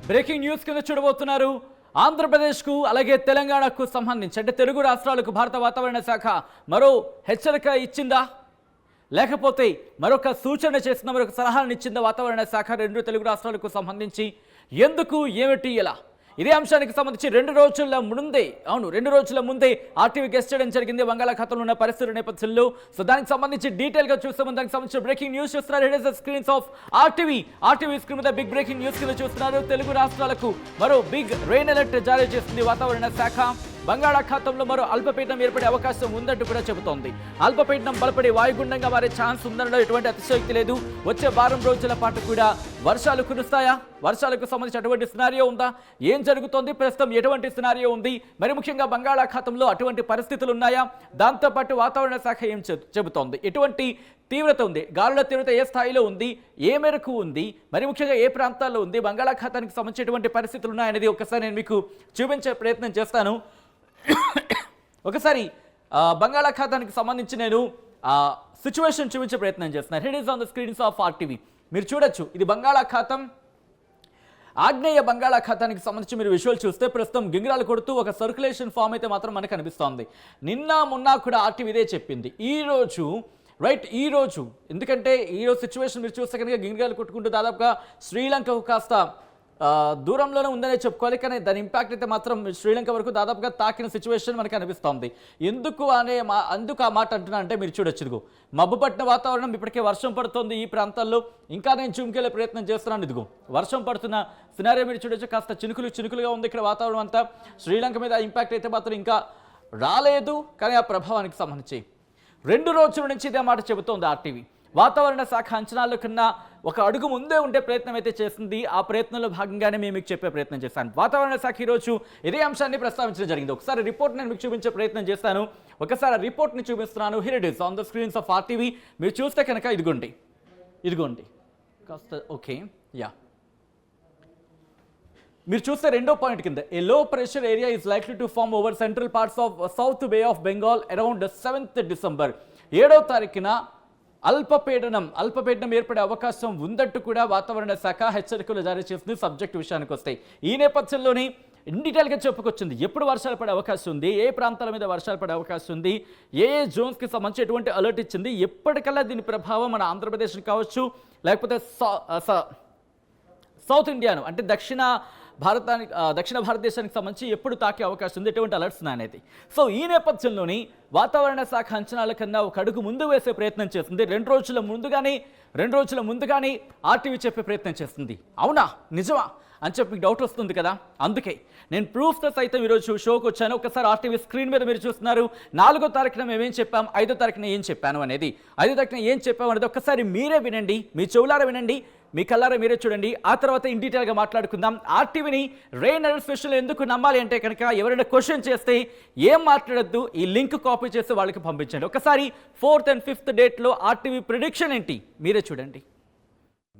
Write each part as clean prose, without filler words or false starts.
Breaking news కింద చూడబోతున్నారు. ఆంధ్రప్రదేశ్కు అలాగే తెలంగాణకు సంబంధించి అంటే తెలుగు రాష్ట్రాలకు భారత వాతావరణ శాఖ మరో హెచ్చరిక ఇచ్చిందా, లేకపోతే మరొక సూచన చేసిన మరొక సలహాను ఇచ్చిందా వాతావరణ శాఖ రెండు తెలుగు రాష్ట్రాలకు సంబంధించి? ఎందుకు, ఏమిటి, ఎలా? ఇదే అంశానికి సంబంధించి 2 రోజుల ముందే ఆర్టీవీ గెస్ట్ చేయడం జరిగింది బంగాళాఖాతంలో ఉన్న పరిస్థితుల నేపథ్యంలో. సో దానికి సంబంధించి డీటెయిల్ గా చూస్తే దానికి సంబంధించిన బ్రేకింగ్ న్యూస్ చూస్తున్నారు. Here is the screens of RTV screen మీద బిగ్ బ్రేకింగ్ న్యూస్ కింద చూస్తున్నారు. తెలుగు రాష్ట్రాలకు మరో బిగ్ రెయిన్ అలర్ట్ జారీ చేస్తుంది వాతావరణ శాఖ. బంగాళాఖాతంలో మరో అల్పపీడనం ఏర్పడే అవకాశం ఉందంటూ కూడా చెబుతోంది. అల్పపీడనం బలపడి వాయుగుండంగా మారే ఛాన్స్ ఉందనడం ఎటువంటి అతిశయోక్తి లేదు. వచ్చే వారం రోజుల పాటు కూడా వర్షాలు కురుస్తాయా? వర్షాలకు సంబంధించి అటువంటి సినారియో ఉందా? ఏం జరుగుతోంది ప్రస్తుతం? ఎటువంటి సినారియో ఉంది? మరి ముఖ్యంగా బంగాళాఖాతంలో అటువంటి పరిస్థితులు ఉన్నాయా? దాంతోపాటు వాతావరణ శాఖ ఏం చెబుతోంది? ఎటువంటి తీవ్రత ఉంది? గాలుల తీవ్రత ఏ స్థాయిలో ఉంది? ఏ మేరకు ఉంది? మరి ముఖ్యంగా ఏ ప్రాంతాల్లో ఉంది? బంగాళాఖాతానికి సంబంధించి ఎటువంటి పరిస్థితులు ఉన్నాయనేది ఒకసారి నేను మీకు చూపించే ప్రయత్నం చేస్తాను. ఒకసారి బంగాళాఖాతానికి సంబంధించి నేను సిచ్యువేషన్ చూపించే ప్రయత్నం చేస్తున్నాను. Here is on the screens of RTV. మీరు చూడొచ్చు, ఇది బంగాళాఖాతం. ఆగ్నేయ బంగాళాఖాతానికి సంబంధించి మీరు విజువల్ చూస్తే ప్రస్తుతం గింగిరాలు కొడుతూ ఒక సర్క్యులేషన్ ఫామ్ అయితే మాత్రం మనకు కనిపిస్తోంది. మొన్న కూడా ఆర్టీవీ ఇదే చెప్పింది. ఈ రోజు ఎందుకంటే ఈరోజు సిచ్యువేషన్ మీరు చూస్తే కనుక గింగిరాలు కొట్టుకుంటూ దాదాపుగా శ్రీలంకకు కాస్త దూరంలోనే ఉందనే చెప్పుకోవాలి. కానీ దాని ఇంపాక్ట్ అయితే మాత్రం శ్రీలంక వరకు దాదాపుగా తాకిన సిచ్యువేషన్ మనకు అనిపిస్తోంది. ఎందుకు ఆ మాట అంటున్నా అంటే మీరు చూడొచ్చు, ఇదిగో మబ్బు పట్టిన వాతావరణం, ఇప్పటికే వర్షం పడుతుంది ఈ ప్రాంతాల్లో. ఇంకా నేను జూమ్కెళ్ళే ప్రయత్నం చేస్తున్నాను. ఇదిగో వర్షం పడుతున్న సినారియో మీరు చూడొచ్చు. కాస్త చినుకులుగా ఉంది ఇక్కడ వాతావరణం అంతా. శ్రీలంక మీద ఇంపాక్ట్ అయితే మాత్రం ఇంకా రాలేదు. కానీ ఆ ప్రభావానికి సంబంధించి 2 రోజుల నుంచి ఇదే మాట చెబుతోంది ఆర్టీవీ. వాతావరణ శాఖ అంచనాల కన్నా ఒక అడుగు ముందే ఉండే ప్రయత్నం అయితే చేసింది. ఆ ప్రయత్నంలో భాగంగానే మేము మీకు చెప్పే ప్రయత్నం చేస్తాను. వాతావరణ శాఖ ఈరోజు ఇదే అంశాన్ని ప్రస్తావించడం జరిగింది. ఒకసారి రిపోర్ట్ నేను మీకు చూపించే ప్రయత్నం చేస్తాను. ఒకసారి ఆ రిపోర్ట్ని చూపిస్తున్నాను. Here it is on the screens of RTV. మీరు చూస్తే కనుక ఇదిగోండి కాస్త ఓకే యా. మీరు చూస్తే 2వ పాయింట్ కింద a low pressure area is likely to form over central parts of south Bay of Bengal around 7th December. 7వ తారీఖున అల్పపీడనం ఏర్పడే అవకాశం ఉందంటూ కూడా వాతావరణ శాఖ హెచ్చరికలు జారీ చేస్తుంది. సబ్జెక్ట్ విషయానికి వస్తాయి. ఈ నేపథ్యంలోనే డీటెయిల్గా చెప్పుకొచ్చింది. ఎప్పుడు వర్షాలు పడే అవకాశం ఉంది, ఏ ప్రాంతాల మీద వర్షాలు పడే అవకాశం ఉంది, ఏ జోన్స్కి సంబంధించి ఎటువంటి అలర్ట్ ఇచ్చింది, ఎప్పటికల్లా దీని ప్రభావం మన ఆంధ్రప్రదేశ్కి కావచ్చు, లేకపోతే సౌత్ ఇండియాను అంటే దక్షిణ భారతదేశానికి సంబంధించి ఎప్పుడు తాకే అవకాశం ఉంది, ఎటువంటి అలర్ట్స్ అనేది. సో ఈ నేపథ్యంలోని వాతావరణ శాఖ అంచనాల కన్నా ఒక అడుగు ముందు వేసే ప్రయత్నం చేస్తుంది. 2 రోజుల ముందుగానే ఆర్టీవీ చెప్పే ప్రయత్నం చేస్తుంది. అవునా, నిజమా అని చెప్పి డౌట్ వస్తుంది కదా. అందుకే నేను ప్రూఫ్తో సైతం ఈరోజు షోకి వచ్చాను. ఒకసారి ఆర్టీవీ స్క్రీన్ మీద మీరు చూస్తున్నారు. 4వ తారీఖున మేమేం చెప్పాం, 5వ తారీఖున ఏం చెప్పాను అనేది, 5వ తారీఖున ఏం చెప్పాము అనేది ఒకసారి మీరే వినండి, మీ చెవులారా వినండి, మీ కళ్ళారా మీరే చూడండి. ఆ తర్వాత ఇన్ డీటెయిల్గా మాట్లాడుకుందాం. ఆర్టీవీని రెయిన్ అలర్ట్ స్పెషల్ ఎందుకు నమ్మాలి అంటే కనుక ఎవరైనా క్వశ్చన్ చేస్తే ఏం మాట్లాడద్దు, ఈ లింక్ కాపీ చేసి వాళ్ళకి పంపించండి. ఒకసారి 4th and 5th డేట్లో ఆర్టీవీ ప్రిడిక్షన్ ఏంటి మీరే చూడండి.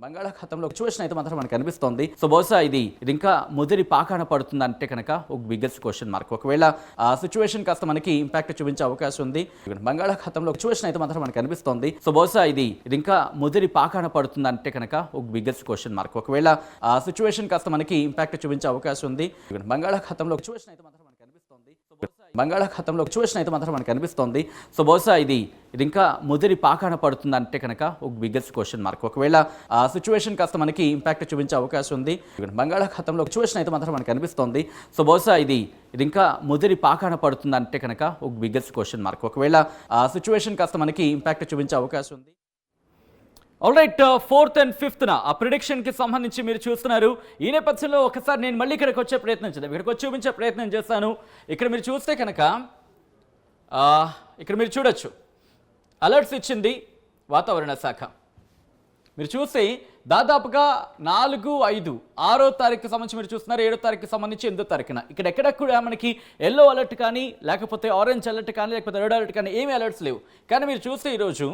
బంగాళాఖాతంలో సిచ్యువేషన్ అయితే మాత్రం మనకు అనిపిస్తోంది. సో బహుశా ఇది ఇంకా ముదిరి పాకాన పడుతుంది అంటే కనుక ఒక బిగ్గెస్ట్ క్వశ్చన్ మార్క్. ఒకవేళ ఆ సిచ్యువేషన్ కాస్త మనకి ఇంపాక్ట్ చూపించే అవకాశం ఉంది. బంగాళాఖాతంలో సిచ్యువేషన్ అయితే మాత్రం మనకు అనిపిస్తోంది. సో బహుశా ఇది ఇంకా ముదిరి పాకాన పడుతుంది అంటే కనుక ఒక బిగ్గెస్ట్ క్వశ్చన్ మార్క్. ఒకవేళ ఆ సిచ్యువేషన్ కాస్త మనకి ఇంపాక్ట్ చూపించే అవకాశం ఉంది. బంగాళాఖాతంలో సిచ్యువేషన్ అయితే మాత్రం మనకు అనిపిస్తోంది. సో బహుశా ఇది ఇంకా ముదిరి పాకాన పడుతుంది అంటే కనుక ఒక బిగ్గెస్ట్ క్వశ్చన్ మార్క్. ఒకవేళ ఆ సిచ్యువేషన్ కాస్త మనకి ఇంపాక్ట్ చూపించే అవకాశం ఉంది. బంగాళాఖాతంలో సిచ్యువేషన్ అయితే మాత్రం మనకు అనిపిస్తోంది. సో బహుశా ఇది ఇంకా ముదిరి పాకాన పడుతుంది అంటే కనుక ఒక బిగ్గెస్ట్ క్వశ్చన్ మార్క్. ఒకవేళ ఆ సిచ్యువేషన్ కాస్త మనకి ఇంపాక్ట్ చూపించే అవకాశం ఉంది. ఆల్రైట్, 4th and 5th ఆ ప్రిడిక్షన్కి సంబంధించి మీరు చూస్తున్నారు. ఈ నేపథ్యంలో ఒకసారి నేను మళ్ళీ ఇక్కడికి వచ్చే ప్రయత్నం చేద్దాం, ఇక్కడికి వచ్చి చూపించే ప్రయత్నం చేస్తాను. ఇక్కడ మీరు చూస్తే కనుక ఇక్కడ మీరు చూడొచ్చు, అలర్ట్స్ ఇచ్చింది వాతావరణ శాఖ. మీరు చూస్తే దాదాపుగా 4, 5, 6వ తారీఖుకి సంబంధించి మీరు చూస్తున్నారు. 7వ తారీఖుకి సంబంధించి 8వ తారీఖున ఇక్కడ కూడా మనకి ఎల్లో అలర్ట్ కానీ, లేకపోతే ఆరెంజ్ అలర్ట్ కానీ, లేకపోతే రెడ్ అలర్ట్ కానీ ఏమీ అలర్ట్స్ లేవు. కానీ మీరు చూస్తే ఈరోజు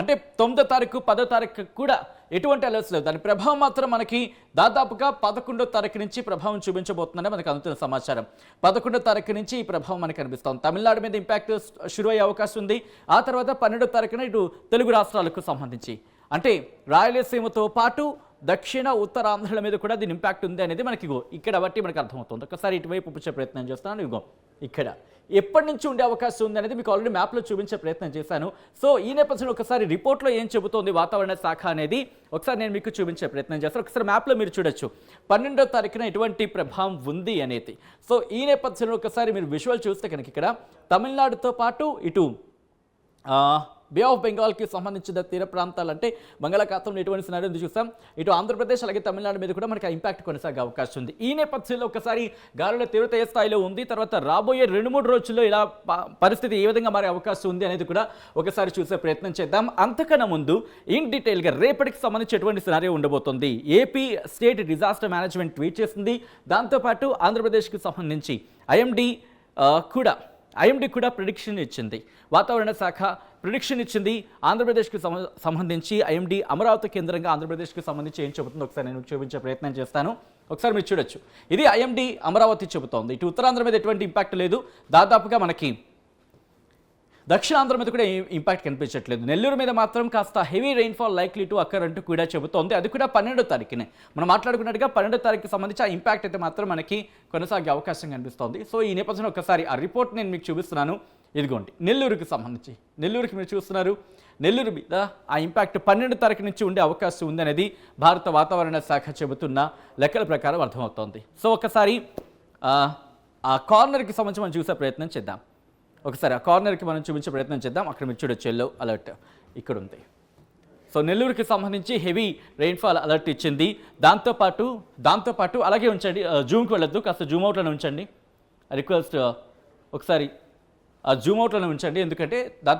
అంటే 9వ తారీఖు, 10వ తారీఖు కూడా ఎటువంటి అలర్ట్స్ లేవు. దాని ప్రభావం మాత్రం మనకి దాదాపుగా 11వ తారీఖు నుంచి ప్రభావం చూపించబోతుందని మనకు అందుతున్న సమాచారం. 11వ తారీఖు నుంచి ఈ ప్రభావం మనకు కనిపిస్తుంది. తమిళనాడు మీద ఇంపాక్ట్ షురు అయ్యే అవకాశం ఉంది. ఆ తర్వాత 12వ తారీఖున ఇటు తెలుగు రాష్ట్రాలకు సంబంధించి అంటే రాయలసీమతో పాటు దక్షిణ ఉత్తరాంధ్రుల మీద కూడా దీని ఇంపాక్ట్ ఉంది అనేది మనకి ఇగో ఇక్కడ బట్టి మనకు అర్థమవుతుంది. ఒకసారి ఇటువైపు చూపించే ప్రయత్నం చేస్తాను. ఇగో ఇక్కడ ఎప్పటి నుంచి ఉండే అవకాశం ఉంది అనేది మీకు ఆల్రెడీ మ్యాప్లో చూపించే ప్రయత్నం చేశాను. సో ఈ నేపథ్యంలో ఒకసారి రిపోర్ట్లో ఏం చెబుతోంది వాతావరణ శాఖ అనేది ఒకసారి నేను మీకు చూపించే ప్రయత్నం చేస్తాను. ఒకసారి మ్యాప్లో మీరు చూడొచ్చు 12వ తారీఖున ఎటువంటి ప్రభావం ఉంది అనేది. సో ఈ నేపథ్యంలో ఒకసారి మీరు విజువల్ చూస్తే కనుక ఇక్కడ తమిళనాడుతో పాటు ఇటు బే ఆఫ్ బెంగాల్కి సంబంధించిన తీర ప్రాంతాలు అంటే బంగాళాఖాతంలో ఎటువంటి సినారియో చూస్తాం. ఇటు ఆంధ్రప్రదేశ్ అలాగే తమిళనాడు మీద కూడా మనకి ఇంపాక్ట్ కొనసాగే అవకాశం ఉంది. ఈ నేపథ్యంలో ఒకసారి గాలుల తీవ్రత ఏ స్థాయిలో ఉంది, తర్వాత రాబోయే 2-3 రోజుల్లో ఇలా పరిస్థితి ఏ విధంగా మారే అవకాశం ఉంది అనేది కూడా ఒకసారి చూసే ప్రయత్నం చేద్దాం. అంతకన్నా ముందు ఇన్ డీటెయిల్గా రేపటికి సంబంధించి ఎటువంటి సినారియో ఉండబోతుంది. AP state disaster management tweet చేసింది. దాంతోపాటు ఆంధ్రప్రదేశ్కి సంబంధించి ఐఎండీ కూడా ప్రిడిక్షన్ ఇచ్చింది. వాతావరణ శాఖ ప్రిడిక్షన్ ఇచ్చింది. ఆంధ్రప్రదేశ్కి సంబంధించి ఐఎండీ అమరావతి కేంద్రంగా ఆంధ్రప్రదేశ్కి సంబంధించి ఏం చెబుతుందో ఒకసారి నేను చూపించే ప్రయత్నం చేస్తాను. ఒకసారి మీరు చూడొచ్చు. ఇది ఐఎండీ అమరావతి చెబుతోంది. ఇటు ఉత్తరాంధ్ర మీద ఎటువంటి ఇంపాక్ట్ లేదు. దాదాపుగా మనకి దక్షిణాంధ్ర మీద కూడా ఇంపాక్ట్ కనిపించట్లేదు. నెల్లూరు మీద మాత్రం కాస్త heavy rainfall likely to occur అంటూ కూడా చెబుతోంది. అది కూడా 12వ తారీఖునే మనం మాట్లాడుకున్నట్టుగా 12వ తారీఖుకి సంబంధించి ఆ ఇంపాక్ట్ అయితే మాత్రం మనకి కొనసాగే అవకాశం కనిపిస్తోంది. సో ఈ నేపథ్యంలో ఒకసారి ఆ రిపోర్ట్ నేను మీకు చూపిస్తున్నాను. ఇదిగోండి నెల్లూరుకి సంబంధించి. నెల్లూరుకి మీరు చూస్తున్నారు. నెల్లూరు మీద ఆ ఇంపాక్ట్ 12వ తారీఖు నుంచి ఉండే అవకాశం ఉందనేది భారత వాతావరణ శాఖ చెబుతున్న లెక్కల ప్రకారం అర్థమవుతోంది. సో ఒకసారి ఆ కార్నర్కి సంబంధించి మనం చూసే ప్రయత్నం చేద్దాం. ఒకసారి ఆ కార్నర్కి మనం చూపించే ప్రయత్నం చేద్దాం. అక్కడ మీరు చూడొచ్చు ఎల్లో అలర్ట్ ఇక్కడ ఉంది. సో నెల్లూరుకి సంబంధించి హెవీ రెయిన్ఫాల్ అలర్ట్ ఇచ్చింది. దాంతోపాటు అలాగే ఉంచండి, జూమ్కి వెళ్ళొద్దు, కాస్త జూమ్ అవుట్లోనే ఉంచండి. రిక్వెస్ట్ ఒకసారి ఆ జూమ్ అవుట్లోనే ఉంచండి, ఎందుకంటే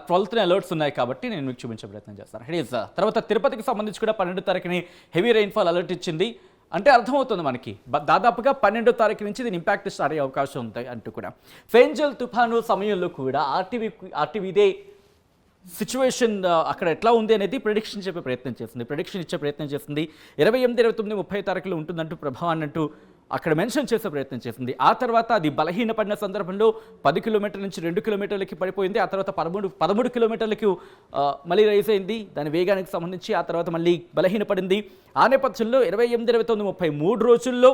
12th అలర్ట్స్ ఉన్నాయి కాబట్టి నేను మీకు చూపించే ప్రయత్నం చేస్తాను. తర్వాత తిరుపతికి సంబంధించి కూడా 12వ తారీఖుని హెవీ రెయిన్ఫాల్ అలర్ట్ ఇచ్చింది. అంటే అర్థమవుతుంది మనకి దాదాపుగా 12వ తారీఖు నుంచి దీని ఇంపాక్ట్ స్టార్ట్ అయ్యే అవకాశం ఉంది అంటూ కూడా. ఫెంజల్ తుఫాను సమయంలో కూడా ఆర్టీవీ ఇదే సిచ్యువేషన్ అక్కడ ఎట్లా ఉంది అనేది ప్రెడిక్షన్ ఇచ్చే ప్రయత్నం చేస్తుంది. 28, 29, 30 తారీఖులు ఉంటుందంటూ ప్రభావాన్ని అంటూ అక్కడ మెన్షన్ చేసే ప్రయత్నం చేసింది. ఆ తర్వాత అది బలహీనపడిన సందర్భంలో 10 కిలోమీటర్ల నుంచి 2 కిలోమీటర్లకి పడిపోయింది. ఆ తర్వాత 13 కిలోమీటర్లకు మళ్ళీ రైజ్ అయింది దాని వేగానికి సంబంధించి. ఆ తర్వాత మళ్ళీ బలహీనపడింది. ఆ నేపథ్యంలో 28, 29, 33 రోజుల్లో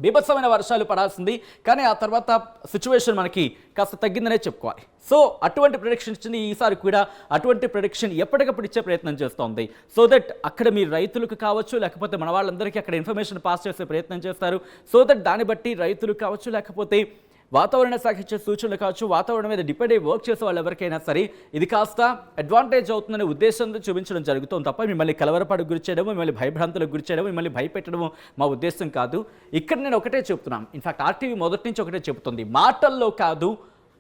బీభత్సమైన వర్షాలు పడాల్సింది. కానీ ఆ తర్వాత సిచ్యువేషన్ మనకి కాస్త తగ్గిందనే చెప్పుకోవాలి. సో అటువంటి ప్రెడిక్షన్ ఇచ్చింది. ఈసారి కూడా అటువంటి ప్రెడిక్షన్ ఎప్పటికప్పుడు ఇచ్చే ప్రయత్నం చేస్తోంది. సో దట్ అక్కడ మీ రైతులకు కావచ్చు, లేకపోతే మన వాళ్ళందరికీ అక్కడ ఇన్ఫర్మేషన్ పాస్ చేసే ప్రయత్నం చేస్తారు. సో దట్ దాన్ని బట్టి రైతులు కావచ్చు, లేకపోతే వాతావరణ శాఖ ఇచ్చే సూచనలు కావచ్చు, వాతావరణం మీద డిపెండ్ అయ్యి వర్క్ చేసే వాళ్ళు ఎవరికైనా సరే ఇది కాస్త అడ్వాంటేజ్ అవుతుందనే ఉద్దేశంతో చూపించడం జరుగుతుంది తప్ప మిమ్మల్ని కలవరపాటుకు గురి చేయడం, మిమ్మల్ని భయభ్రాంతులకు గురి చేయడం, మిమ్మల్ని భయపెట్టడం మా ఉద్దేశం కాదు. ఇక్కడ నేను ఒకటే చెప్తున్నాను. ఇన్ఫాక్ట్ ఆర్టీవీ మొదటి నుంచి ఒకటే చెప్తుంది, మాటల్లో కాదు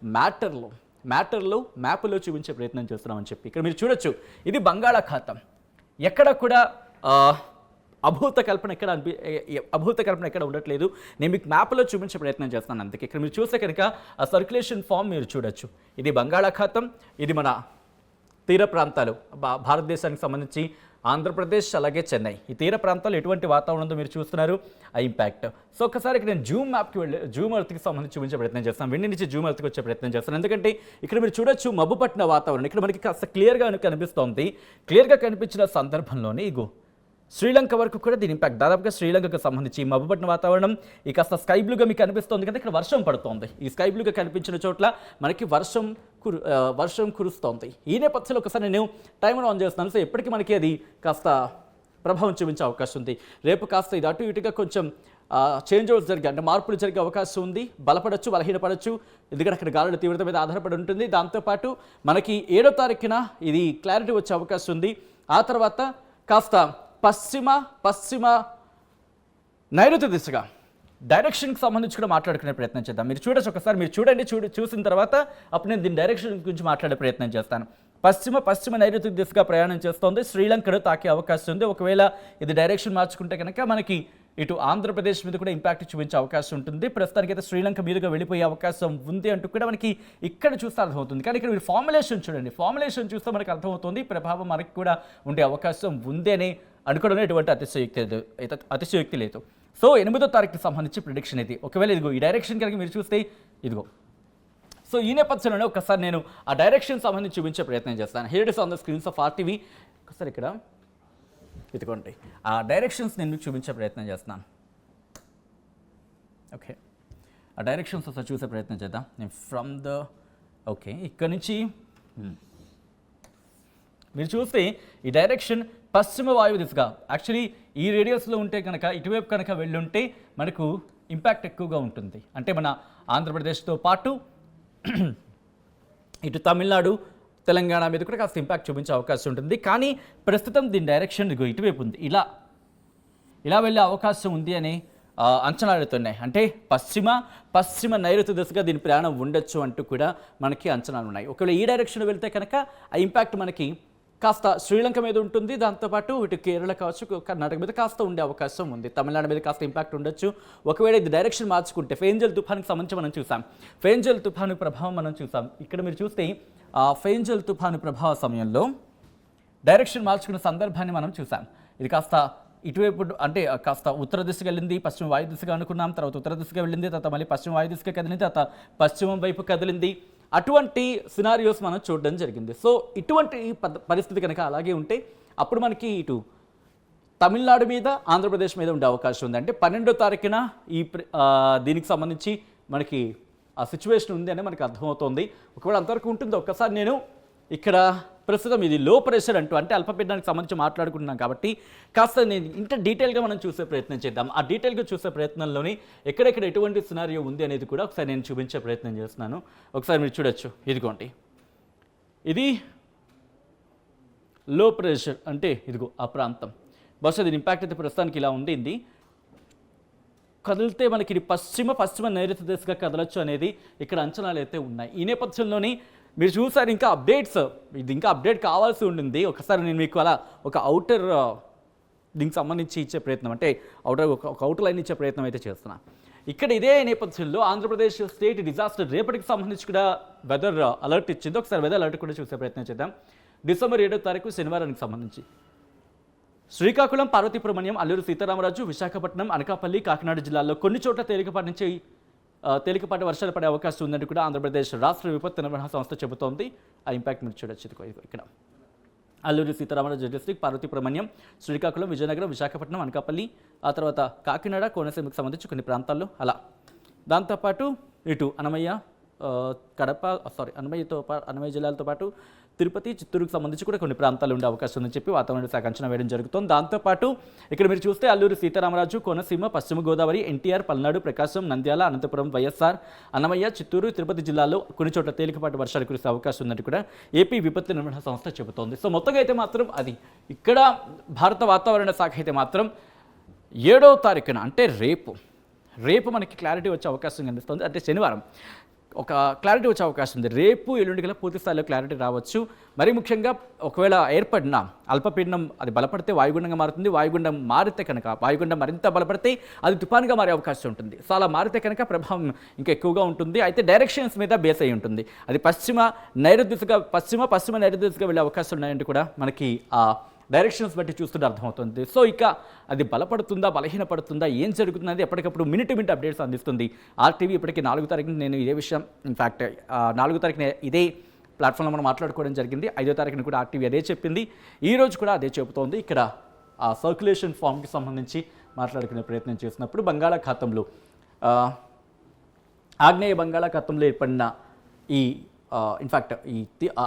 మ్యాటర్లో మ్యాప్లో చూపించే ప్రయత్నం చేస్తున్నామని చెప్పి. ఇక్కడ మీరు చూడొచ్చు, ఇది బంగాళాఖాతం. ఎక్కడ కూడా అభూత కల్పన ఎక్కడ ఉండట్లేదు. నేను మీకు మ్యాప్లో చూపించే ప్రయత్నం చేస్తాను. అందుకే ఇక్కడ మీరు చూస్తే కనుక ఆ సర్క్యులేషన్ ఫామ్ మీరు చూడొచ్చు. ఇది బంగాళాఖాతం, ఇది మన తీర ప్రాంతాలు, భారతదేశానికి సంబంధించి ఆంధ్రప్రదేశ్ అలాగే చెన్నై, ఈ తీర ప్రాంతాలు ఎటువంటి వాతావరణంతో మీరు చూస్తున్నారు ఆ ఇంపాక్ట్. సో ఒకసారి ఇక్కడ నేను జూమ్ ఎర్త్కి సంబంధించి చూపించే ప్రయత్నం చేస్తాను. వెండి నుంచి జూమ్ ఎర్త్కి వచ్చే ప్రయత్నం చేస్తాను. ఎందుకంటే ఇక్కడ మీరు చూడొచ్చు మబ్బు పట్టిన వాతావరణం ఇక్కడ మనకి కాస్త క్లియర్గా కనిపిస్తోంది. క్లియర్గా కనిపించిన సందర్భంలోనే ఇగో శ్రీలంక వరకు కూడా దీని ఇంపాక్ట్ దాదాపుగా శ్రీలంకకు సంబంధించి మబ్బుపట్టిన వాతావరణం ఈ కాస్త స్కై బ్లూగా మీకు కనిపిస్తుంది కదా, ఇక్కడ వర్షం పడుతోంది. ఈ స్కై బ్లూగా కనిపించిన చోట్ల మనకి వర్షం కురుస్తోంది. ఈ నేపథ్యంలో ఒకసారి నేను టైమర్ ఆన్ చేస్తున్నాను. సో ఎప్పటికీ మనకి అది కాస్త ప్రభావం చూపించే అవకాశం ఉంది. రేపు కాస్త ఇది అటు ఇటుగా కొంచెం చేంజ్ ఓవర్స్ అంటే మార్పులు జరిగే అవకాశం ఉంది. బలపడచ్చు, బలహీనపడచ్చు, ఎందుకంటే అక్కడ గాలుల తీవ్రత మీద ఆధారపడి ఉంటుంది. దాంతోపాటు మనకి 7వ తారీఖున ఇది క్లారిటీ వచ్చే అవకాశం ఉంది. ఆ తర్వాత కాస్త పశ్చిమ నైరుతి దిశగా డైరెక్షన్కి సంబంధించి కూడా మాట్లాడుకునే ప్రయత్నం చేద్దాం. మీరు చూడొచ్చు, ఒకసారి మీరు చూసిన తర్వాత అప్పుడు నేను దీని డైరెక్షన్ గురించి మాట్లాడే ప్రయత్నం చేస్తాను. పశ్చిమ నైరుతి దిశగా ప్రయాణం చేస్తోంది. శ్రీలంకను తాకే అవకాశం ఉంది. ఒకవేళ ఇది డైరెక్షన్ మార్చుకుంటే కనుక మనకి ఇటు ఆంధ్రప్రదేశ్ మీద కూడా ఇంపాక్ట్ చూపించే అవకాశం ఉంటుంది. ప్రస్తుతానికి అయితే శ్రీలంక మీదుగా వెళ్ళిపోయే అవకాశం ఉంది అంటూ కూడా మనకి ఇక్కడ చూస్తే అర్థమవుతుంది. కానీ ఇక్కడ మీరు ఫార్ములేషన్ చూడండి, ఫార్ములేషన్ చూస్తే మనకు అర్థమవుతుంది ప్రభావం మనకి కూడా ఉండే అవకాశం ఉంది అని అనుకోవడం ఎటువంటి అతిశయోక్తి లేదు. సో 8వ తారీఖుకి సంబంధించి ప్రిడిక్షన్ ఇది. ఒకవేళ ఇదిగో ఈ డైరెక్షన్ కనుక మీరు చూస్తే ఇదిగో. సో ఈ నేపథ్యంలోనే ఒకసారి నేను ఆ డైరెక్షన్ సంబంధించి చూపించే ప్రయత్నం చేస్తాను. Here it is on the screens of RTV. ఒకసారి ఇక్కడ ఇదిగోండి ఆ డైరెక్షన్స్ నేను మీకు చూపించే ప్రయత్నం చేస్తున్నాను. ఓకే, ఆ డైరెక్షన్స్ ఒకసారి చూసే ప్రయత్నం చేద్దాం. నేను ఫ్రమ్ ద ఓకే ఇక్కడ నుంచి మీరు చూస్తే ఈ డైరెక్షన్ పశ్చిమ వాయువు దిశగా, యాక్చువల్లీ ఈ రేడియస్లో ఉంటే కనుక ఇటువైపు కనుక వెళ్ళుంటే మనకు ఇంపాక్ట్ ఎక్కువగా ఉంటుంది. అంటే మన ఆంధ్రప్రదేశ్తో పాటు ఇటు తమిళనాడు తెలంగాణ మీద కూడా కాస్త ఇంపాక్ట్ చూపించే అవకాశం ఉంటుంది. కానీ ప్రస్తుతం దీని డైరెక్షన్ ఇటువైపు ఉంది, ఇలా వెళ్ళే అవకాశం ఉంది అని అంచనాలు అవుతున్నాయి. అంటే పశ్చిమ నైరుతి దిశగా దీని ప్రయాణం ఉండొచ్చు అంటూ కూడా మనకి అంచనాలు ఉన్నాయి. ఒకవేళ ఈ డైరెక్షన్ వెళ్తే కనుక ఆ ఇంపాక్ట్ మనకి కాస్త శ్రీలంక మీద ఉంటుంది, దాంతోపాటు ఇటు కేరళ కావచ్చు, కర్ణాటక మీద కాస్త ఉండే అవకాశం ఉంది, తమిళనాడు మీద కాస్త ఇంపాక్ట్ ఉండొచ్చు. ఒకవేళ ఇది డైరెక్షన్ మార్చుకుంటే ఫేంజల్ తుఫానికి సంబంధించి మనం చూసాం, ఫేంజల్ తుఫాను ప్రభావం మనం చూసాం. ఇక్కడ మీరు చూస్తే ఆ ఫేంజల్ తుఫాను ప్రభావ సమయంలో డైరెక్షన్ మార్చుకున్న సందర్భాన్ని మనం చూసాం. ఇది కాస్త ఇటువైపు అంటే కాస్త ఉత్తర దిశగా వెళ్ళింది, పశ్చిమ వాయు దిశగా అనుకున్నాం, తర్వాత ఉత్తర దిశగా వెళ్ళింది, తర్వాత మళ్ళీ పశ్చిమ వాయు దిశగా కదిలింది, తర్వాత పశ్చిమం వైపు కదిలింది. అటువంటి సినారియోస్ మనం చూడడం జరిగింది. సో ఇటువంటి పరిస్థితి కనుక అలాగే ఉంటే అప్పుడు మనకి ఇటు తమిళనాడు మీద ఆంధ్రప్రదేశ్ మీద ఉండే అవకాశం ఉంది. అంటే 12వ తారీఖున దీనికి సంబంధించి మనకి ఆ సిచ్యువేషన్ ఉంది అని మనకు అర్థమవుతోంది. ఒకవేళ అంతవరకు ఉంటుందో ఒక్కసారి నేను ఇక్కడ ప్రస్తుతం ఇది లో ప్రెషర్ అంటే అల్పపీడనానికి సంబంధించి మాట్లాడుకుంటున్నాం కాబట్టి కాస్త నేను ఇంత డీటెయిల్గా మనం చూసే ప్రయత్నం చేద్దాం. ఆ డీటెయిల్గా చూసే ప్రయత్నంలోని ఎక్కడెక్కడ ఎటువంటి సినారియో ఉంది అనేది కూడా ఒకసారి నేను చూపించే ప్రయత్నం చేస్తున్నాను. ఒకసారి మీరు చూడొచ్చు, ఇదిగోండి ఇది లో ప్రెషర్ అంటే ఇదిగో ఆ ప్రాంతం. బహుశా దీని ఇంపాక్ట్ అయితే ప్రస్తుతానికి ఇలా ఉండింది. కదిలితే మనకి ఇది పశ్చిమ నైరుతి దిశగా కదలొచ్చు అనేది ఇక్కడ అంచనాలు అయితే ఉన్నాయి. ఈ నేపథ్యంలోని మీరు చూసారు ఇంకా అప్డేట్స్, ఇది ఇంకా అప్డేట్ కావాల్సి ఉండింది. ఒకసారి నేను మీకు అలా ఒక అవుటర్ దీనికి సంబంధించి ఇచ్చే ప్రయత్నం, అంటే ఒక అవుటర్ లైన్ ఇచ్చే ప్రయత్నం అయితే చేస్తున్నాను. ఇక్కడ ఇదే నేపథ్యంలో ఆంధ్రప్రదేశ్ స్టేట్ డిజాస్టర్ రేపటికి సంబంధించి కూడా వెదర్ అలర్ట్ ఇచ్చింది. ఒకసారి వెదర్ అలర్ట్ కూడా చూసే ప్రయత్నం చేద్దాం. డిసెంబర్ 7వ తారీఖు శనివారానికి సంబంధించి శ్రీకాకుళం, పార్వతీపురమణ్యం, అల్లూరు సీతారామరాజు, విశాఖపట్నం, అనకాపల్లి, కాకినాడ జిల్లాల్లో కొన్ని చోట్ల తేలికపాటి వర్షాలు పడే అవకాశం ఉందని కూడా ఆంధ్రప్రదేశ్ రాష్ట్ర విపత్తు నిర్వహణ సంస్థ చెబుతోంది. ఆ ఇంపాక్ట్ మీరు చూడొచ్చు ఇక్కడ అల్లూరి సీతారామరాజు డిస్ట్రిక్ట్, పార్వతీపురమణ్యం, శ్రీకాకుళం, విజయనగరం, విశాఖపట్నం, అనకాపల్లి, ఆ తర్వాత కాకినాడ, కోనసీమకు సంబంధించి కొన్ని ప్రాంతాల్లో అలా. దాంతోపాటు ఇటు అన్నమయ్య జిల్లాలతో పాటు తిరుపతి, చిత్తూరుకు సంబంధించి కూడా కొన్ని ప్రాంతాలు ఉండే అవకాశం ఉందని చెప్పి వాతావరణ శాఖ అంచనా వేయడం జరుగుతుంది. దాంతోపాటు ఇక్కడ మీరు చూస్తే అల్లూరి సీతారామరాజు, కోనసీమ, పశ్చిమ గోదావరి, ఎన్టీఆర్, పల్నాడు, ప్రకాశం, నంద్యాల, అనంతపురం, వైఎస్ఆర్, అన్నమయ్య, చిత్తూరు, తిరుపతి జిల్లాల్లో కొన్ని చోట్ల తేలికపాటి వర్షాలు కురిసే అవకాశం ఉందని కూడా ఏపీ విపత్తు నిర్వహణ సంస్థ చెబుతోంది. సో మొత్తంగా అయితే మాత్రం అది ఇక్కడ భారత వాతావరణ శాఖ అయితే మాత్రం 7వ తారీఖున అంటే రేపు మనకి క్లారిటీ వచ్చే అవకాశం కనిపిస్తుంది. అంటే శనివారం ఒక క్లారిటీ వచ్చే అవకాశం ఉంది. రేపు ఎల్లుండి గల పూర్తి స్థాయిలో క్లారిటీ రావచ్చు. మరీ ముఖ్యంగా ఒకవేళ ఏర్పడిన అల్పపీడనం అది బలపడితే వాయుగుండంగా మారుతుంది. వాయుగుండం మారితే కనుక వాయుగుండం మరింత బలపడితే అది తుఫాన్గా మారే అవకాశం ఉంటుంది. సో అలా మారితే కనుక ప్రభావం ఇంకా ఎక్కువగా ఉంటుంది. అయితే డైరెక్షన్స్ మీద బేస్ అయి ఉంటుంది. అది పశ్చిమ నైరుతి దిశగా వెళ్ళే అవకాశం ఉన్నాయంటే కూడా మనకి ఆ డైరెక్షన్స్ బట్టి చూస్తుంటే అర్థమవుతుంది. సో ఇక అది బలపడుతుందా, బలహీనపడుతుందా, ఏం జరుగుతుందని ఎప్పటికప్పుడు మినిట్ అప్డేట్స్ అందిస్తుంది ఆర్టీవీ. ఇప్పటికీ 4వ తారీఖున నేను ఇదే విషయం ఇన్ఫ్యాక్ట్ 4వ తారీఖున ఇదే ప్లాట్ఫామ్లో మనం మాట్లాడుకోవడం జరిగింది. 5వ తారీఖున కూడా ఆర్టీవీ అదే చెప్పింది, ఈ రోజు కూడా అదే చెబుతోంది. ఇక్కడ ఆ సర్క్యులేషన్ ఫామ్కి సంబంధించి మాట్లాడుకునే ప్రయత్నం చేసినప్పుడు బంగాళాఖాతంలో ఆగ్నేయ బంగాళాఖాతంలో ఏర్పడిన ఈ ఇన్ఫ్యాక్ట్ ఈ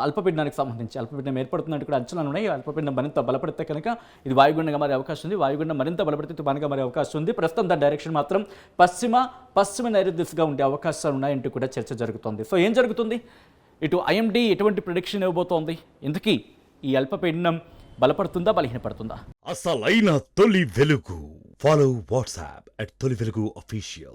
అల్పపీడనానికి సంబంధించి అల్పపీడనం ఏర్పడుతున్నట్టు కూడా అంచనాలు ఉన్నాయి. అల్పపీడనం మరింత బలపడితే కనుక ఇది వాయుగుండంగా మారే అవకాశం ఉంది. వాయుగుండం మరింత బలపడితే తుఫానుగా మారే అవకాశం ఉంది. ప్రస్తుతం దాని డైరెక్షన్ మాత్రం పశ్చిమ నైరుతి దిశగా ఉండే అవకాశాలు ఉన్నాయంటూ కూడా చర్చ జరుగుతోంది. సో ఏం జరుగుతుంది, ఇటు ఐఎండీ ఎటువంటి ప్రిడిక్షన్ ఇవ్వబోతోంది, ఇంతకీ ఈ అల్పపీడనం బలపడుతుందా, బలహీనపడుతుందా? అసలైన తొలి వెలుగు. ఫాలో వాట్సాప్ @తొలి వెలుగు official.